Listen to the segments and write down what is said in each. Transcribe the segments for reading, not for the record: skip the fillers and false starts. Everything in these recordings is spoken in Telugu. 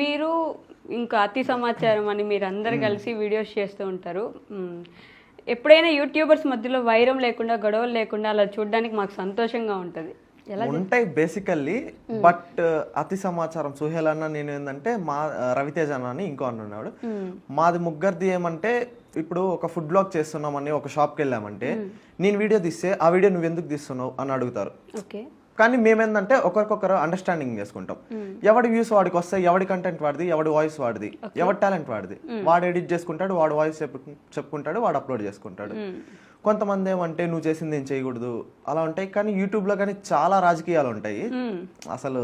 మీరు ఇంకా అతి సమాచారం అని మీరు అందరు కలిసి వీడియోస్ చేస్తూ ఉంటారు. ఎప్పుడైనా యూట్యూబర్స్ మధ్యలో వైరం లేకుండా గొడవలు లేకుండా అలా చూడడానికి మాకు సంతోషంగా ఉంటుంది. ఉంటాయి బేసికల్లీ, బట్ అతి సమాచారం సుహేల్ అన్న నేను ఏంటంటే మా రవితేజ అన్న అని ఇంకో అన్న ఉన్నాడు. మాది ముగ్గురిది ఏమంటే ఇప్పుడు ఒక ఫుడ్ బ్లాగ్ చేస్తున్నామని ఒక షాప్కి వెళ్ళామంటే నేను వీడియో తీస్తే ఆ వీడియో నువ్వు ఎందుకు తీస్తున్నావు అని అడుగుతారు. కానీ మేమేందంటే ఒకరికొకరు అండర్స్టాండింగ్ చేసుకుంటాం. ఎవడి వ్యూస్ వాడికి వస్తాయి, ఎవడి కంటెంట్ వాడిది, ఎవడి వాయిస్ వాడిది, ఎవడి టాలెంట్ వాడిది. వాడు ఎడిట్ చేసుకుంటాడు, వాడు వాయిస్ చెప్పుకుంటాడు, వాడు అప్లోడ్ చేసుకుంటాడు. కొంతమంది ఏమంటే నువ్వు చేసింది ఏం చేయకూడదు అలా ఉంటాయి. కానీ యూట్యూబ్ లో కానీ చాలా రాజకీయాలు ఉంటాయి, అసలు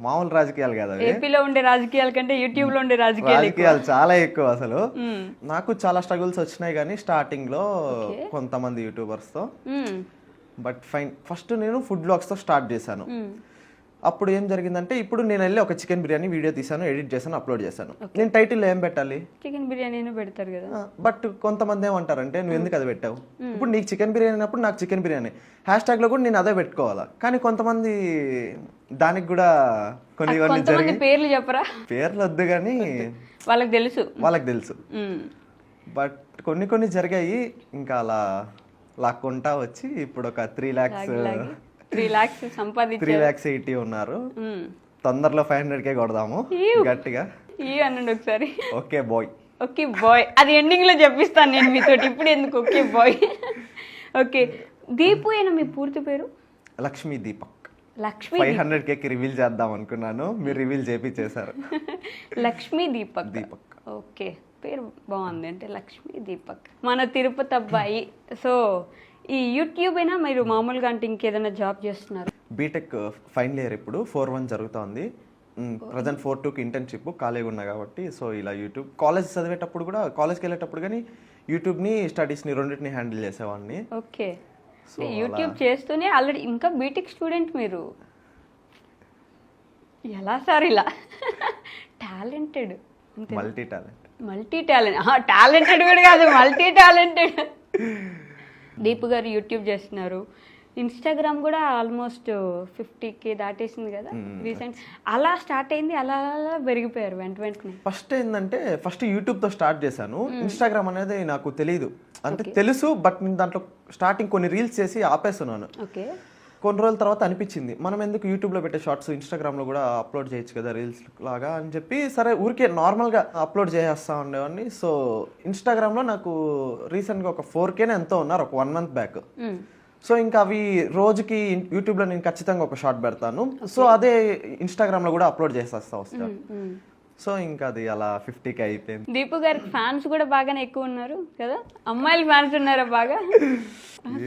మామూలు రాజకీయాలు కాదు. ఏపీలో ఉండే రాజకీయాల కంటే యూట్యూబ్ లో ఉండే రాజకీయాలు చాలా ఎక్కువ. అసలు నాకు చాలా స్ట్రగుల్స్ వచ్చినాయి కానీ స్టార్టింగ్ లో కొంతమంది యూట్యూబర్స్ తో. బట్ ఫైన్, ఫస్ట్ నేను ఫుడ్ బ్లాగ్స్ తో స్టార్ట్ చేశాను. అప్పుడు ఏం జరిగిందంటే ఇప్పుడు నేను వెళ్ళి ఒక చికెన్ బిర్యానీ వీడియో తీసాను, ఎడిట్ చేశాను, అప్లోడ్ చేశాను. నేను టైటిల్ ఏం పెట్టాలి? చికెన్ బిర్యానీ పెడతారు కదా. బట్ కొంతమంది ఏమంటారంటే నువ్వు ఎందుకు అది పెట్టావు? ఇప్పుడు నీకు చికెన్ బిర్యానీ అయినప్పుడు నాకు చికెన్ బిర్యానీ హ్యాష్ ట్యాగ్ లో కూడా నేను అదే పెట్టుకోవాలా. కానీ కొంతమంది దానికి కూడా కొన్ని పేర్లు చెప్పరా? పేర్లు వద్దు కానీ వాళ్ళకి తెలుసు. బట్ కొన్ని జరిగాయి. ఇంకా అలా లాక్కుంటా వచ్చి ఇప్పుడు ఒక 3 lakhs 3,80,000 ఉన్నారు. తొందరలో 500K కొడదాము గట్టిగా. అనండి ఒకసారి. ఓకే బాయ్ అది ఎండింగ్ లో చెప్పిస్తాను నేను మీతో. ఇప్పుడు ఎందుకు ఓకే బాయ్? ఓకే, దీపు అయినా మీ పూర్తి పేరు? లక్ష్మీ దీపక్. 500K రివీల్ చేద్దాం అనుకున్నాను, మీరు రివీల్ చేశారు. లక్ష్మీ దీపక్. ఓకే, పేరు బాగుంది. అంటే లక్ష్మీ దీపక్, మన తిరుపతి అబ్బాయి. సో ఈ యూట్యూబ్ అయినా మీరు మామూలుగా అంటే ఇంకేదైనా జాబ్ చేస్తున్నారు? బీటెక్ ఫైనల్ ఇయర్, ఇప్పుడు 4-1 జరుగుతోంది. ప్రజెంట్ 4-2కి ఇంటర్న్షిప్ ఖాళీగా ఉన్నా కాబట్టి సో ఇలా యూట్యూబ్. కాలేజ్ చదివేటప్పుడు కూడా, కాలేజ్కి వెళ్ళేటప్పుడు కానీ యూట్యూబ్ని స్టడీస్ని రెండింటిని హ్యాండిల్ చేసేవాడిని. ఓకే, యూట్యూబ్ చేస్తూనే ఆల్రెడీ ఇంకా బీటెక్ స్టూడెంట్ మీరు. ఎలా సార్ ఇలా? టాలెంటెడ్, మల్టీ టాలెంటెడ్ కూడా కాదు, మల్టీ టాలెంటెడ్. దీపు గారు యూట్యూబ్ చేస్తున్నారు, ఇన్స్టాగ్రామ్ కూడా ఆల్మోస్ట్ 50K దాటేసింది కదా రీసెంట్. అలా స్టార్ట్ అయింది, అలా పెరిగిపోయారు వెంటనే. ఫస్ట్ ఏంటంటే ఫస్ట్ యూట్యూబ్తో స్టార్ట్ చేశాను. ఇన్స్టాగ్రామ్ అనేది నాకు తెలియదు, అంటే తెలుసు బట్ నేను దాంట్లో స్టార్టింగ్ కొన్ని రీల్స్ చేసి ఆపేస్తున్నాను. ఓకే, కొన్ని రోజుల తర్వాత అనిపించింది మనం ఎందుకు యూట్యూబ్లో పెట్టే షార్ట్స్ ఇన్స్టాగ్రామ్లో కూడా అప్లోడ్ చేయొచ్చు కదా రీల్స్ లాగా అని చెప్పి సరే ఊరికే నార్మల్గా అప్లోడ్ చేసేస్తా ఉండేవాడిని. సో ఇన్స్టాగ్రామ్లో నాకు రీసెంట్గా ఒక 4K ఎంతో ఉన్నారు ఒక 1 month బ్యాక్. సో ఇంకా అవి రోజుకి యూట్యూబ్లో నేను ఖచ్చితంగా ఒక షార్ట్ పెడతాను. సో అదే ఇన్స్టాగ్రామ్లో కూడా అప్లోడ్ చేసేస్తాను. సో ఇంకా అది అలా 50K అయిపోయింది. దీపు గారికి ఫ్యాన్స్ కూడా బాగానే ఎక్కువ ఉన్నారు కదా? అమ్మాయిలు ఫ్యాన్స్ ఉన్నారా బాగా?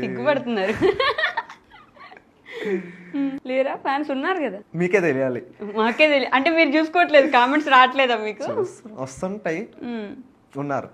సిగ్గుపడుతున్నారు. లేరా? ఫ్యాన్స్ ఉన్నారు కదా? మీకే తెలియాలి. మాకే తెలియాలి అంటే మీరు చూసుకోవట్లేదు, కామెంట్స్ రావట్లేదా మీకు? వస్తుంటాయి, ఉన్నారు.